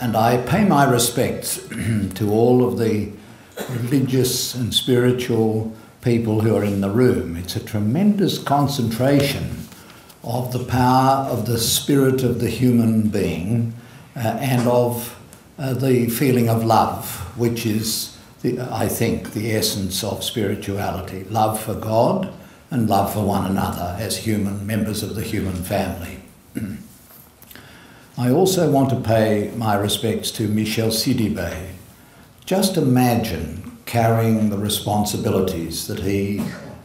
And I pay my respects to all of the religious and spiritual people who are in the room. It's a tremendous concentration of the power of the spirit of the human being and of the feeling of love, which is, I think, the essence of spirituality. Love for God and love for one another as human members of the human family. I also want to pay my respects to Michel Sidibe. Just imagine carrying the responsibilities that he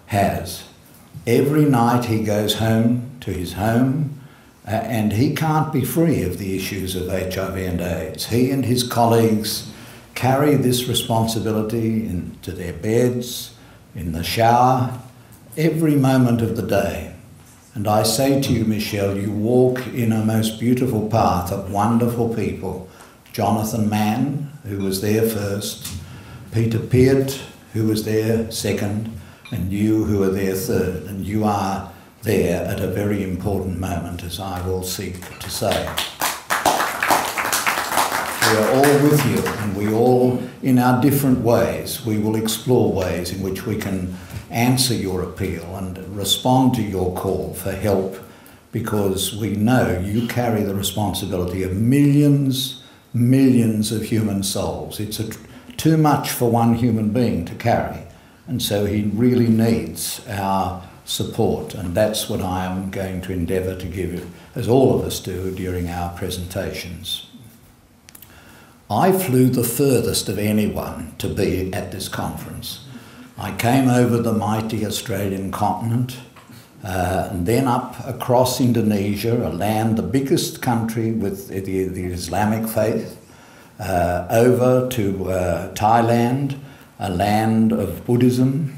has. Every night he goes home to his home and he can't be free of the issues of HIV and AIDS. He and his colleagues carry this responsibility into their beds, in the shower, every moment of the day. And I say to you, Michel, you walk in a most beautiful path of wonderful people. Jonathan Mann, who was there first, Peter Peart, who was there second, and you who are there third. And you are there at a very important moment, as I will seek to say. We are all with you, and we all, in our different ways, we will explore ways in which we can answer your appeal and respond to your call for help, because we know you carry the responsibility of millions of human souls. It's too much for one human being to carry, and so he really needs our support, and that's what I am going to endeavour to give you, as all of us do during our presentations. I flew the furthest of anyone to be at this conference. I came over the mighty Australian continent, and then up across Indonesia, a land, the biggest country with the Islamic faith, over to Thailand, a land of Buddhism,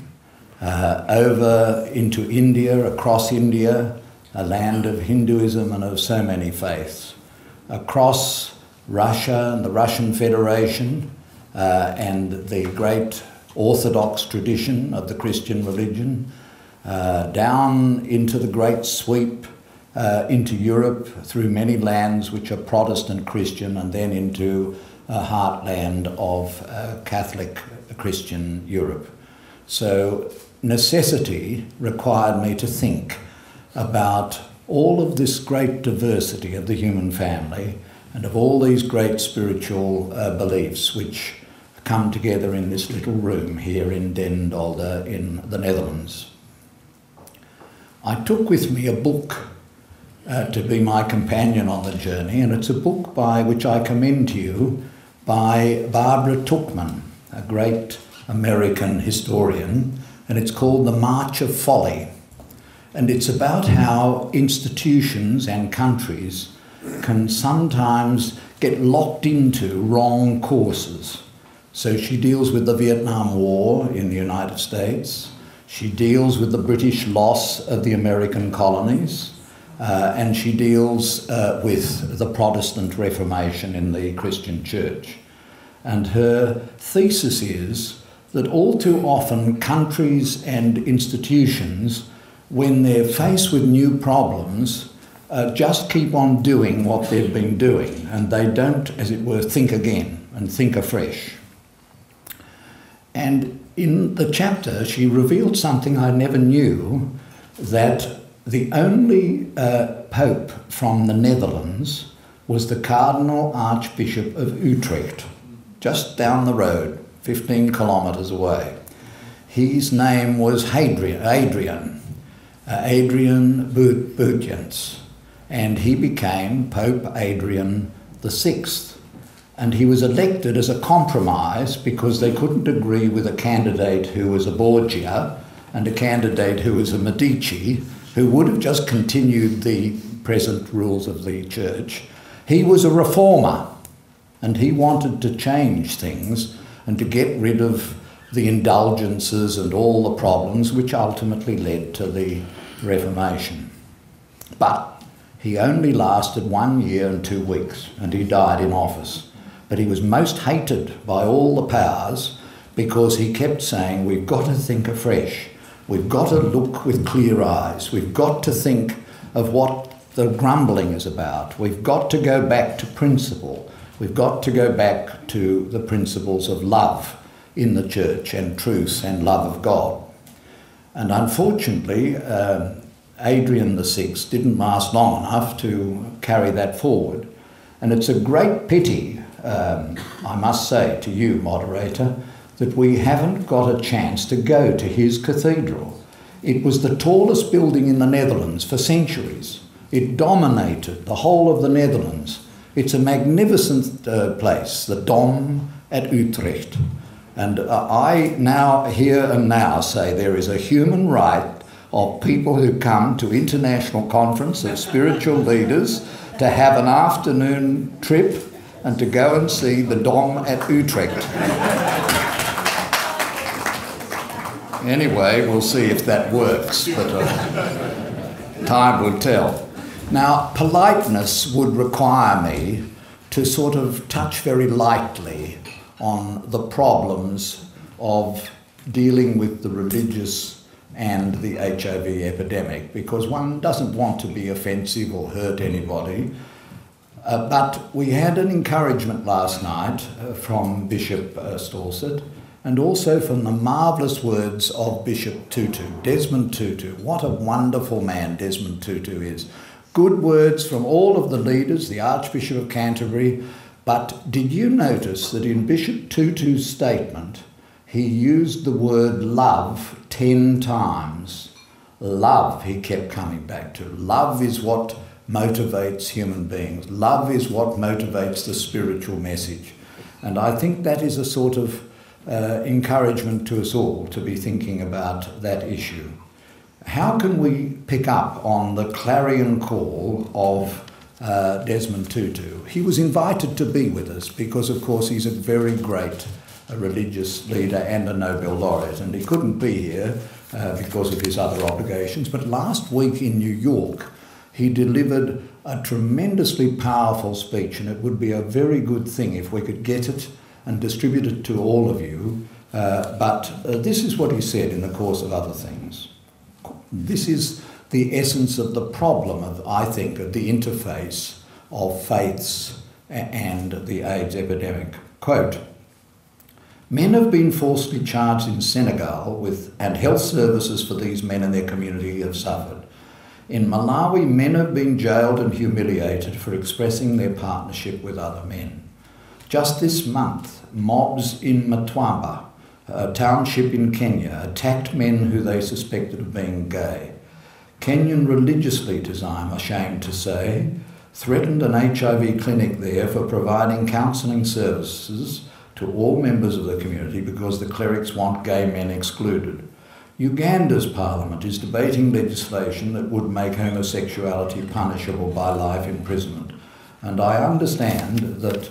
over into India, across India, a land of Hinduism and of so many faiths, across Russia and the Russian Federation, and the great Orthodox tradition of the Christian religion, down into the great sweep into Europe through many lands which are Protestant Christian, and then into a heartland of Catholic Christian Europe. So necessity required me to think about all of this great diversity of the human family and of all these great spiritual beliefs which come together in this little room here in Den Dolder in the Netherlands. I took with me a book to be my companion on the journey, and it's a book by which I commend to you by Barbara Tuchman, a great American historian, and it's called The March of Folly. And it's about how institutions and countries can sometimes get locked into wrong courses. So she deals with the Vietnam War in the United States, she deals with the British loss of the American colonies, and she deals with the Protestant Reformation in the Christian Church. And her thesis is that all too often countries and institutions, when they're faced with new problems, just keep on doing what they've been doing, and they don't, as it were, think again and think afresh. And in the chapter, she revealed something I never knew, that the only Pope from the Netherlands was the Cardinal Archbishop of Utrecht, just down the road, 15 kilometres away. His name was Adrian Boetjens, and he became Pope Adrian VI. And he was elected as a compromise because they couldn't agree with a candidate who was a Borgia and a candidate who was a Medici, who would have just continued the present rules of the church. He was a reformer, and he wanted to change things and to get rid of the indulgences and all the problems which ultimately led to the Reformation. But he only lasted 1 year and 2 weeks, and he died in office. But he was most hated by all the powers because he kept saying, we've got to think afresh. We've got to look with clear eyes. We've got to think of what the grumbling is about. We've got to go back to principle. We've got to go back to the principles of love in the church and truth and love of God. And unfortunately, Adrian VI didn't last long enough to carry that forward. And it's a great pity, I must say to you, moderator, that we haven't got a chance to go to his cathedral. It was the tallest building in the Netherlands for centuries. It dominated the whole of the Netherlands. It's a magnificent place, the Dom at Utrecht. And I now, here and now, say there is a human right of people who come to international conference of spiritual leaders to have an afternoon trip and to go and see the Dom at Utrecht. Anyway, we'll see if that works, but time will tell. Now, politeness would require me to sort of touch very lightly on the problems of dealing with the religious and the HIV epidemic, because one doesn't want to be offensive or hurt anybody. But we had an encouragement last night from Bishop Stolzit, and also from the marvellous words of Bishop Tutu, Desmond Tutu. What a wonderful man Desmond Tutu is. Good words from all of the leaders, the Archbishop of Canterbury. But did you notice that in Bishop Tutu's statement, he used the word love 10 times? Love, he kept coming back to. Love is what motivates human beings. Love is what motivates the spiritual message. And I think that is a sort of encouragement to us all to be thinking about that issue. How can we pick up on the clarion call of Desmond Tutu? He was invited to be with us because, of course, he's a very great religious leader and a Nobel laureate, and he couldn't be here because of his other obligations. But last week in New York, he delivered a tremendously powerful speech, and it would be a very good thing if we could get it and distribute it to all of you. But this is what he said in the course of other things. This is the essence of the problem of, I think, of the interface of faiths and the AIDS epidemic. Quote, "Men have been falsely charged in Senegal and health services for these men and their community have suffered. In Malawi, men have been jailed and humiliated for expressing their partnership with other men. Just this month, mobs in Mtwapa, a township in Kenya, attacked men who they suspected of being gay. Kenyan religious leaders, I'm ashamed to say, threatened an HIV clinic there for providing counselling services to all members of the community because the clerics want gay men excluded. Uganda's parliament is debating legislation that would make homosexuality punishable by life imprisonment. And I understand that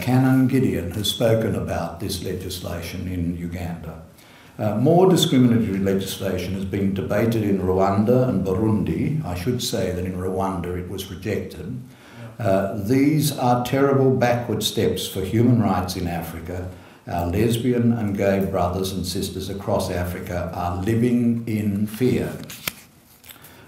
Canon Gideon has spoken about this legislation in Uganda. More discriminatory legislation has been debated in Rwanda and Burundi. I should say that in Rwanda it was rejected. These are terrible backward steps for human rights in Africa. Our lesbian and gay brothers and sisters across Africa are living in fear."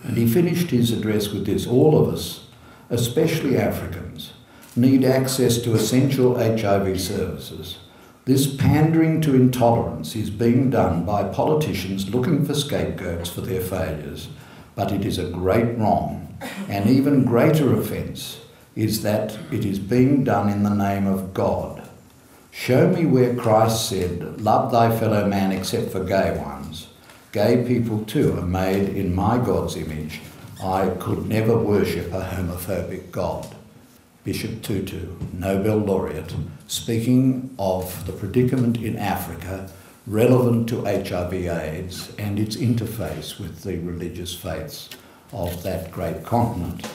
And he finished his address with this: "All of us, especially Africans, need access to essential HIV services. This pandering to intolerance is being done by politicians looking for scapegoats for their failures, but it is a great wrong. An even greater offence is that it is being done in the name of God. Show me where Christ said, 'Love thy fellow man except for gay ones.' Gay people too are made in my God's image. I could never worship a homophobic God." Bishop Tutu, Nobel laureate, speaking of the predicament in Africa relevant to HIV/AIDS and its interface with the religious faiths of that great continent.